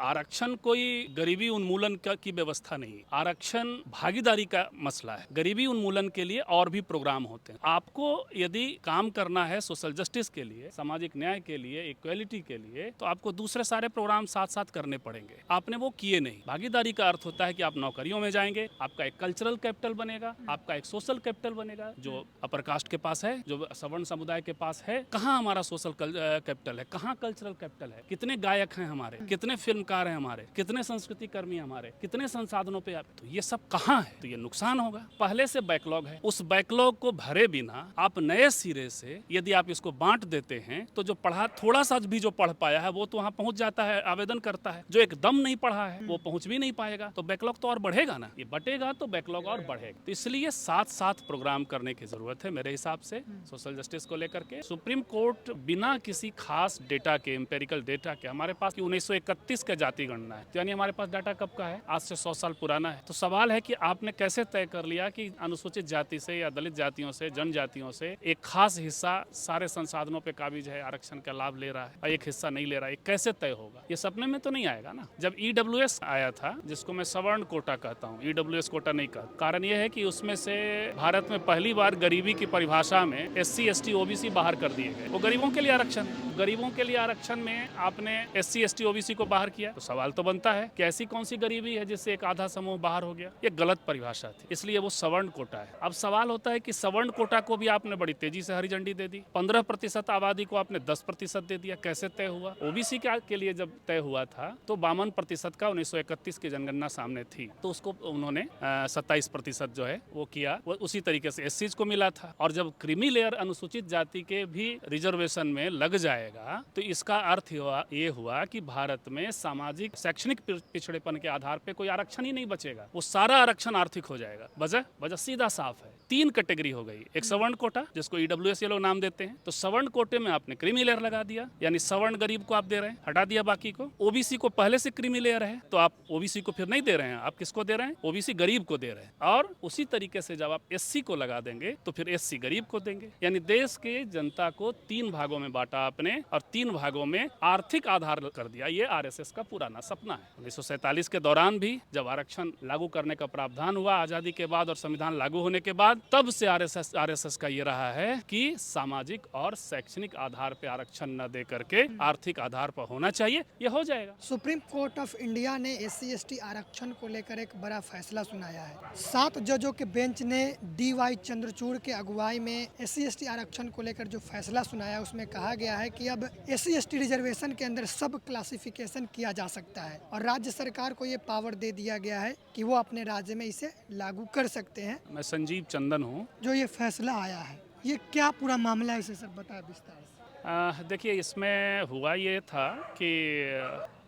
आरक्षण कोई गरीबी उन्मूलन की व्यवस्था नहीं है। आरक्षण भागीदारी का मसला है। गरीबी उन्मूलन के लिए और भी प्रोग्राम होते हैं। आपको यदि काम करना है सोशल जस्टिस के लिए, सामाजिक न्याय के लिए, इक्वेलिटी के लिए, तो आपको दूसरे सारे प्रोग्राम साथ साथ करने पड़ेंगे। आपने वो किए नहीं। भागीदारी का अर्थ होता है कि आप नौकरियों में जाएंगे, आपका एक कल्चरल कैपिटल बनेगा, आपका एक सोशल कैपिटल बनेगा, जो अपर कास्ट के पास है, जो सवर्ण समुदाय के पास है। कहाँ हमारा सोशल कैपिटल है, कहाँ कल्चरल कैपिटल है, कितने गायक हैं हमारे, कितने फिल्मकार हैं हमारे, कितने संस्कृति कर्मी हमारे, कितने संसाधनों पे आप, तो ये सब कहाँ है? तो ये नुकसान होगा। पहले से बैकलॉग है, उस बैकलॉग को भरे बिना आप नए सिरे से यदि आप इसको बांट देते हैं तो जो पढ़ा, थोड़ा सा भी जो पढ़ पाया है वो तो वहाँ पहुंच जाता है, आवेदन करता है। जो एकदम नहीं पढ़ा है वो पहुंच भी नहीं पाएगा, तो बैकलॉग तो और बढ़ेगा ना। ये बटेगा तो बैकलॉग और बढ़ेगा। तो इसलिए साथ साथ प्रोग्राम करने की जरूरत है मेरे हिसाब से सोशल जस्टिस को लेकर के। सुप्रीम कोर्ट बिना किसी खास डेटा के, एम्पेरिकल डेटा के, हमारे पास 1931 का जाति गणना है, यानी हमारे पास डाटा कब का है? आज से 100 साल पुराना है। तो सवाल है कि आपने कैसे तय कर लिया कि अनुसूचित जाति से या दलित जातियों से, जनजातियों से एक खास हिस्सा सारे संसाधनों पे काबिज है, आरक्षण का लाभ ले रहा है और एक हिस्सा नहीं ले रहा है? कैसे तय होगा? ये सपने में तो नहीं आएगा ना। जब ईडब्ल्यूएस आया था, जिसको मैं सवर्ण कोटा कहता हूँ, ईडब्ल्यूएस कोटा नहीं कहता, कारण यह है कि उसमें से भारत में पहली बार गरीबी की परिभाषा में SC ST OBC बाहर कर दिए गए। वो गरीबों के लिए आरक्षण है। गरीबों के लिए आरक्षण में आपने SC ST OBC को बाहर किया, तो सवाल तो बनता है कि ऐसी कौन सी गरीबी है जिससे एक आधा समूह बाहर हो गया? ये गलत परिभाषा थी, इसलिए वो सवर्ण कोटा है। अब सवाल होता है कि सवर्ण कोटा को भी आपने बड़ी तेजी से हरी झंडी दे दी, 15% आबादी को आपने 10% दे दिया। कैसे तय हुआ? OBC के लिए जब तय हुआ था तो 52% का 1931 की जनगणना सामने थी, तो उसको उन्होंने 27% जो है वो किया। वो उसी तरीके से SCs को मिला था। और जब क्रीमी लेयर अनुसूचित जाति के भी रिजर्वेशन में लग जाएगा तो इसका अर्थ ये हुआ कि भारत में सामाजिक शैक्षणिक पिछड़ेपन के आधार पे कोई आरक्षण ही नहीं बचेगा। वो सारा आरक्षण आर्थिक हो जाएगा। वजह सीधा साफ है। 3 कैटेगरी हो गई। एक सवर्ण कोटा, जिसको ईडब्ल्यूएस ये लोग नाम देते हैं, तो सवर्ण कोटे में आपने क्रीमी लेयर लगा दिया, यानी सवर्ण गरीब को आप दे रहे हैं, हटा दिया बाकी को। ओबीसी को पहले से क्रीमी लेयर है तो आप ओबीसी को फिर नहीं दे रहे हैं, आप किसको दे रहे हैं? ओबीसी गरीब को दे रहे हैं। और उसी तरीके से जब आप एससी को लगा देंगे तो फिर एससी गरीब को देंगे। यानी देश के जनता को 3 भागों में बांटा आपने और 3 भागों में आर्थिक आधार कर दिया। ये आरएसएस का पुराना सपना है। 1947 के दौरान भी जब आरक्षण लागू करने का प्रावधान हुआ आजादी के बाद और संविधान लागू होने के बाद, तब से आरएसएस का ये रहा है कि सामाजिक और शैक्षणिक आधार पर आरक्षण न दे करके आर्थिक आधार पर होना चाहिए। ये हो जाएगा। सुप्रीम कोर्ट ऑफ इंडिया ने SC ST आरक्षण को लेकर एक बड़ा फैसला सुनाया है। 7 जजों के बेंच ने DY चंद्रचूड़ के अगुवाई में SC ST आरक्षण को लेकर जो फैसला सुनाया, उसमें कहा गया है कि अब SC ST रिजर्वेशन के अंदर सब क्लासिफिकेशन किया जा सकता है और राज्य सरकार को ये पावर दे दिया गया है कि वो अपने राज्य में इसे लागू कर सकते हैं। मैं संजीव चंदन हूँ। जो ये फैसला आया है, ये क्या पूरा मामला है, इसे सर बताया विस्तार से। देखिए, इसमें हुआ ये था कि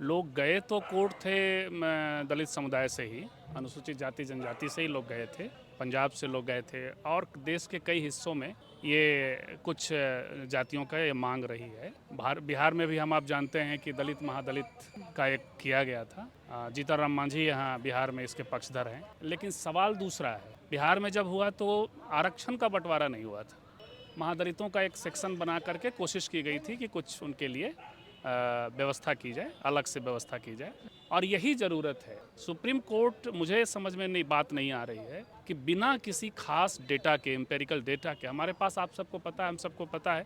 लोग गए तो कोर्ट थे दलित समुदाय से ही, अनुसूचित जाति जनजाति से ही लोग गए थे, पंजाब से लोग गए थे और देश के कई हिस्सों में ये कुछ जातियों का ये मांग रही है। बिहार में भी आप जानते हैं कि दलित महादलित का एक किया गया था। जीतनराम मांझी यहाँ बिहार में इसके पक्षधर हैं। लेकिन सवाल दूसरा है, बिहार में जब हुआ तो आरक्षण का बंटवारा नहीं हुआ था। महादलितों का एक सेक्शन बना करके कोशिश की गई थी कि कुछ उनके लिए व्यवस्था की जाए, अलग से व्यवस्था की जाए, और यही ज़रूरत है। सुप्रीम कोर्ट, मुझे समझ में बात नहीं आ रही है कि बिना किसी खास डेटा के, एम्पेरिकल डेटा के, हमारे पास आप सबको पता है, हम सबको पता है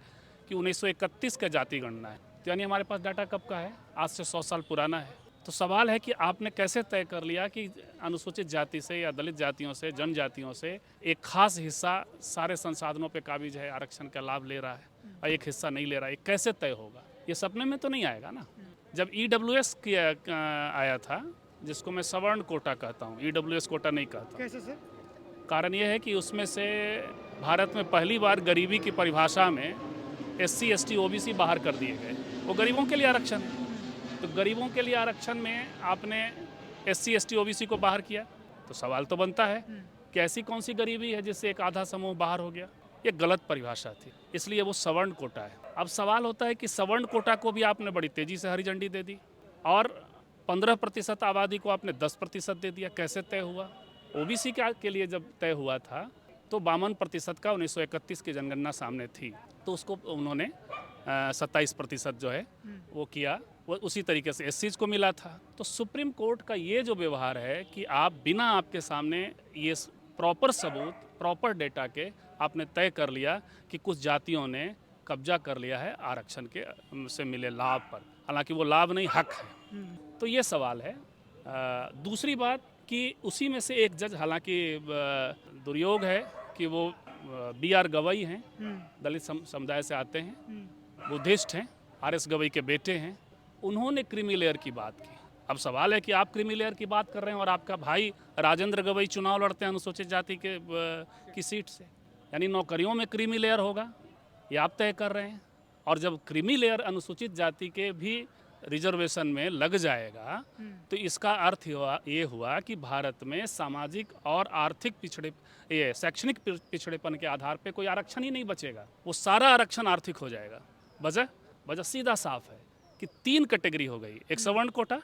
कि 1931 का जाति गणना है, यानी हमारे पास डाटा कब का है? आज से 100 साल पुराना है। तो सवाल है कि आपने कैसे तय कर लिया कि अनुसूचित जाति से या दलित जातियों से, जनजातियों से एक खास हिस्सा सारे संसाधनों पे काबिज है, आरक्षण का लाभ ले रहा है और एक हिस्सा नहीं ले रहा है? कैसे तय होगा? ये सपने में तो नहीं आएगा ना। जब ईडब्ल्यूएस आया था, जिसको मैं सवर्ण कोटा कहता हूँ, ईडब्ल्यूएस कोटा नहीं कहता। कैसे सर? कारण ये है कि उसमें से भारत में पहली बार गरीबी की परिभाषा में SC ST OBC बाहर कर दिए गए। वो गरीबों के लिए आरक्षण है। तो गरीबों के लिए आरक्षण में आपने SC ST OBC को बाहर किया, तो सवाल तो बनता है कि ऐसी कौन सी गरीबी है जिससे एक आधा समूह बाहर हो गया? ये गलत परिभाषा थी, इसलिए वो सवर्ण कोटा है। अब सवाल होता है कि सवर्ण कोटा को भी आपने बड़ी तेजी से हरी झंडी दे दी और 15% आबादी को आपने 10% दे दिया। कैसे तय हुआ? OBC के लिए जब तय हुआ था तो 52% का 1931 की जनगणना सामने थी, तो उसको उन्होंने 27% जो है वो किया। वो उसी तरीके से एससीज को मिला था। तो सुप्रीम कोर्ट का ये जो व्यवहार है कि आप बिना आपके सामने ये प्रॉपर सबूत, प्रॉपर डेटा के आपने तय कर लिया कि कुछ जातियों ने कब्जा कर लिया है आरक्षण के से मिले लाभ पर, हालांकि वो लाभ नहीं, हक है। तो ये सवाल है। दूसरी बात कि उसी में से एक जज, हालांकि दुर्योग है कि वो BR गवई हैं, दलित समुदाय से आते हैं, बुद्धिस्ट हैं, RS गवई के बेटे हैं, उन्होंने क्रीमी लेयर की बात की। अब सवाल है कि आप क्रीमी लेयर की बात कर रहे हैं और आपका भाई राजेंद्र गवई चुनाव लड़ते हैं अनुसूचित जाति की सीट से, यानी नौकरियों में क्रीमी लेयर होगा, ये आप तय कर रहे हैं। और जब क्रीमी लेयर अनुसूचित जाति के भी रिजर्वेशन में लग जाएगा तो इसका अर्थ ये हुआ कि भारत में सामाजिक और आर्थिक शैक्षणिक पिछड़ेपन के आधार पे कोई आरक्षण ही नहीं बचेगा, वो सारा आरक्षण आर्थिक हो जाएगा। वजह सीधा साफ है कि 3 कैटेगरी हो गई। एक सवर्ण कोटा,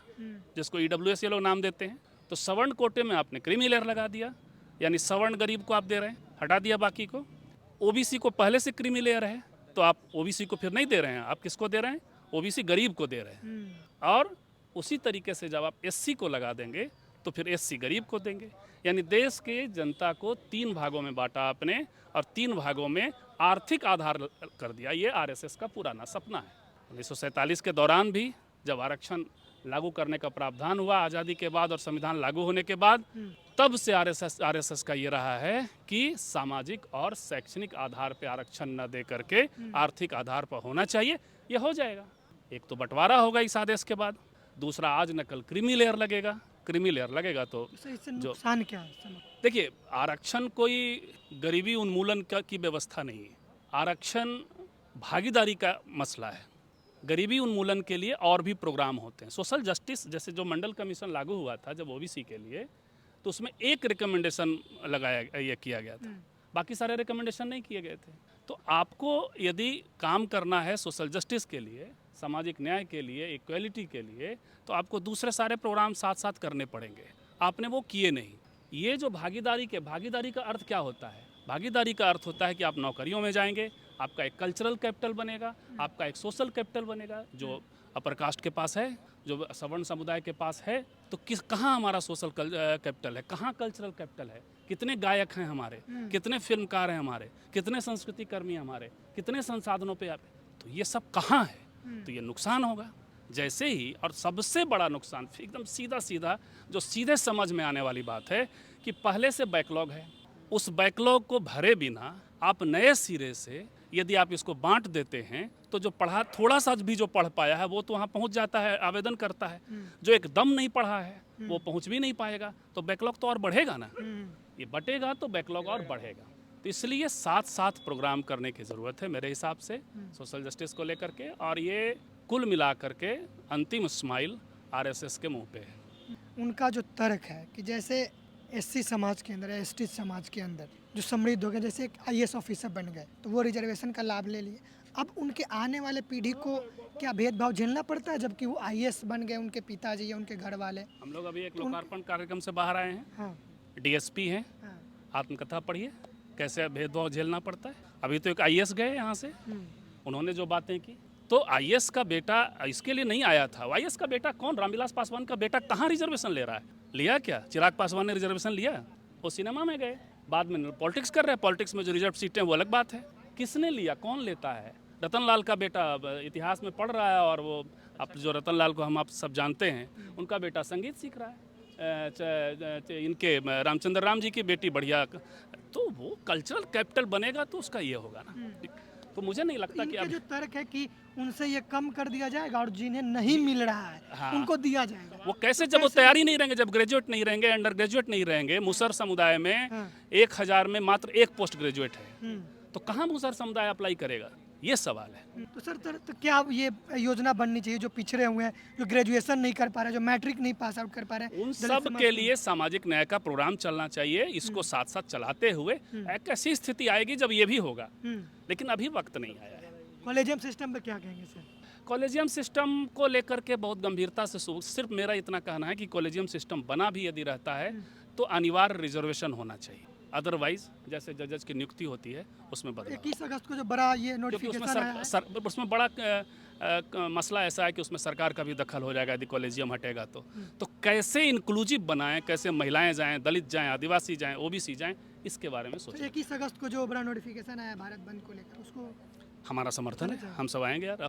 जिसको EWS ये लोग नाम देते हैं, तो सवर्ण कोटे में आपने क्रीमी लेयर लगा दिया, यानी सवर्ण गरीब को आप दे रहे हैं, हटा दिया बाकी को। OBC को पहले से क्रीमी लेयर है तो आप OBC को फिर नहीं दे रहे हैं, आप किसको दे रहे हैं? OBC गरीब को दे रहे हैं। और उसी तरीके से जब आप SC को लगा देंगे तो फिर SC गरीब को देंगे, यानी देश के जनता को 3 भागों में बांटा आपने और 3 भागों में आर्थिक आधार कर दिया। ये RSS का पुराना सपना है। 1947 के दौरान भी जब आरक्षण लागू करने का प्रावधान हुआ आज़ादी के बाद और संविधान लागू होने के बाद, तब से RSS का ये रहा है कि सामाजिक और शैक्षणिक आधार पर आरक्षण न दे करके आर्थिक आधार पर होना चाहिए। ये हो जाएगा। एक तो बंटवारा होगा इस आदेश के बाद, दूसरा आज न कल क्रीमी लेयर लगेगा। क्रीमी लेयर लगेगा तो इससे नुकसान क्या है? देखिए, आरक्षण कोई गरीबी उन्मूलन की व्यवस्था नहीं है। आरक्षण भागीदारी का मसला है। गरीबी उन्मूलन के लिए और भी प्रोग्राम होते हैं। सोशल जस्टिस, जैसे जो मंडल कमीशन लागू हुआ था जब OBC के लिए, तो उसमें एक रिकमेंडेशन ये किया गया था, बाकी सारे रिकमेंडेशन नहीं किए गए थे। तो आपको यदि काम करना है सोशल जस्टिस के लिए, सामाजिक न्याय के लिए, इक्वलिटी के लिए, तो आपको दूसरे सारे प्रोग्राम साथ साथ करने पड़ेंगे। आपने वो किए नहीं। ये जो भागीदारी का अर्थ क्या होता है? भागीदारी का अर्थ होता है कि आप नौकरियों में जाएंगे, आपका एक कल्चरल कैपिटल बनेगा, आपका एक सोशल कैपिटल बनेगा, जो अपर कास्ट के पास है, जो सवर्ण समुदाय के पास है। तो कहाँ हमारा सोशल कैपिटल है, कहाँ कल्चरल कैपिटल है? कितने गायक हैं हमारे, कितने फिल्मकार हैं हमारे, कितने संस्कृति कर्मी हमारे, कितने संसाधनों पे तो ये सब कहाँ है? तो ये नुकसान होगा। जैसे ही, और सबसे बड़ा नुकसान एकदम सीधा जो सीधे समझ में आने वाली बात है कि पहले से बैकलॉग है, उस बैकलॉग को भरे बिना आप नए सिरे से यदि आप इसको बांट देते हैं तो जो पढ़ा, थोड़ा सा भी जो पढ़ पाया है वो तो वहाँ पहुँच जाता है, आवेदन करता है। जो एकदम नहीं पढ़ा है वो पहुँच भी नहीं पाएगा, तो बैकलॉग तो और बढ़ेगा ना। ये बटेगा तो बैकलॉग और बढ़ेगा। तो इसलिए साथ प्रोग्राम करने की ज़रूरत है मेरे हिसाब से सोशल जस्टिस को लेकर के। और ये कुल मिला करके अंतिम स्माइल RSS के मुंह पे है। उनका जो तर्क है कि जैसे SC समाज के अंदर, ST समाज के अंदर जो समृद्ध हो गए, जैसे एक IAS ऑफिसर बन गए तो वो रिजर्वेशन का लाभ ले लिए। अब उनके आने वाले पीढ़ी को क्या भेदभाव झेलना पड़ता है जबकि वो IAS बन गए, उनके पिताजी या उनके घर वाले? हम लोग अभी एक लोकार्पण कार्यक्रम से बाहर आए हैं। हाँ। DSP हैं, आत्मकथा पढ़िए कैसे भेदभाव झेलना पड़ता है। अभी तो एक IAS गए यहाँ से, उन्होंने जो बातें की, तो IAS का बेटा इसके लिए नहीं आया था। IAS का बेटा कौन? रामविलास पासवान का बेटा कहाँ रिजर्वेशन ले रहा है? लिया क्या? चिराग पासवान ने रिजर्वेशन लिया? वो सिनेमा में गए, बाद में पॉलिटिक्स कर रहे हैं। पॉलिटिक्स में जो रिजर्व सीटें वो अलग बात है। किसने लिया, कौन लेता है? रतन लाल का बेटा इतिहास में पढ़ रहा है, और वो आप जो रतन लाल को हम आप सब जानते हैं, उनका बेटा संगीत सीख रहा है। इनके रामचंद्र राम जी की बेटी बढ़िया, तो वो कल्चरल कैपिटल बनेगा तो उसका ये होगा ना। तो मुझे नहीं लगता कि अब जो तर्क है कि उनसे ये कम कर दिया जाएगा और जिन्हें नहीं मिल रहा है उनको दिया जाएगा। वो कैसे? जब वो तैयारी नहीं रहेंगे, जब ग्रेजुएट नहीं रहेंगे, अंडर ग्रेजुएट नहीं रहेंगे। मुसर समुदाय में 1000 में मात्र 1 पोस्ट ग्रेजुएट है, तो कहाँ मुसर समुदाय अप्लाई करेगा? ये सवाल है। तो सर तो क्या ये योजना बननी चाहिए जो पिछड़े हुए हैं, जो ग्रेजुएशन नहीं कर पा रहे, जो मैट्रिक नहीं पास आउट कर पा रहे, उन सब के लिए सामाजिक न्याय का प्रोग्राम चलना चाहिए। इसको साथ साथ चलाते हुए एक ऐसी स्थिति आएगी जब ये भी होगा, लेकिन अभी वक्त नहीं आया है। कॉलेजियम सिस्टम पे क्या कहेंगे सर? कॉलेजियम सिस्टम को लेकर के बहुत गंभीरता से सिर्फ मेरा इतना कहना है कि कॉलेजियम सिस्टम बना भी यदि रहता है तो अनिवार्य रिजर्वेशन होना चाहिए। अदरवाइज जैसे जजेस की नियुक्ति होती है उसमें बदलाव। 21 अगस्त को जो बड़ा ये क्योंकि उसमें नोटिफिकेशन आया है, उसमें बड़ा मसला ऐसा है कि उसमें सरकार का भी दखल हो जाएगा यदि कॉलेजियम हटेगा तो कैसे इंक्लूसिव बनाएं, कैसे महिलाएं जाएं, दलित जाएं, आदिवासी जाएं, ओबीसी जाएं, इसके बारे में तो सोचें। 21 अगस्त को जो बड़ा नोटिफिकेशन आया भारत बंद को लेकर, उसको हमारा समर्थन है, हम सब आएंगे यार।